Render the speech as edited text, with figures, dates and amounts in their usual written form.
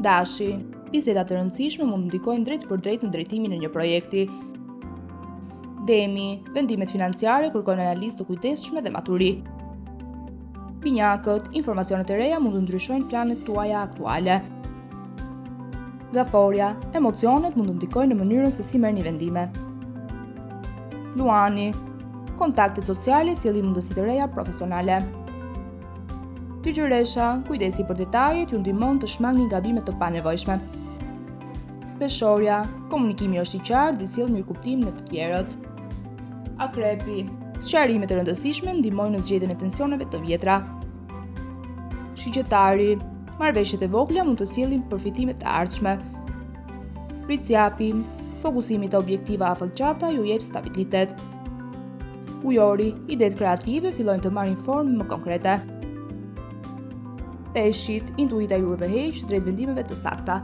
Dashi, biseda të rëndësishme mund të ndikojnë drejt për drejt në drejtimin e një projekti. Demi, vendimet financiare kërkojnë analizë të kujdesshme dhe maturi. Binjakët, informacionet e reja mund të ndryshojnë planet tuaja aktuale. Gaforja, emocionet mund të ndikojnë në mënyrën se si merrni vendime. Luani, kontaktet sociale sjellin mundësi të reja profesionale. Fytyresha, kujdesi për detajet ju ndihmon të shmangni gabimet të panevojshme. Peshorja, komunikimi është i qartë dhe sjell mirëkuptim në të tjerët. Akrepi, sqarimet e rëndësishme ndihmojnë në zgjedhjen e tensioneve të vjetra. Shigjetari, marrëveshjet e vogla mund të sjellin përfitime të ardhshme. Ricjapi, fokusimi te objektiva afërgjata ju jep stabilitet. Ujori, idetë kreative fillojnë të marrin formë më konkrete. Peshqit, intuita ju udhëheq drejt vendimeve të sakta.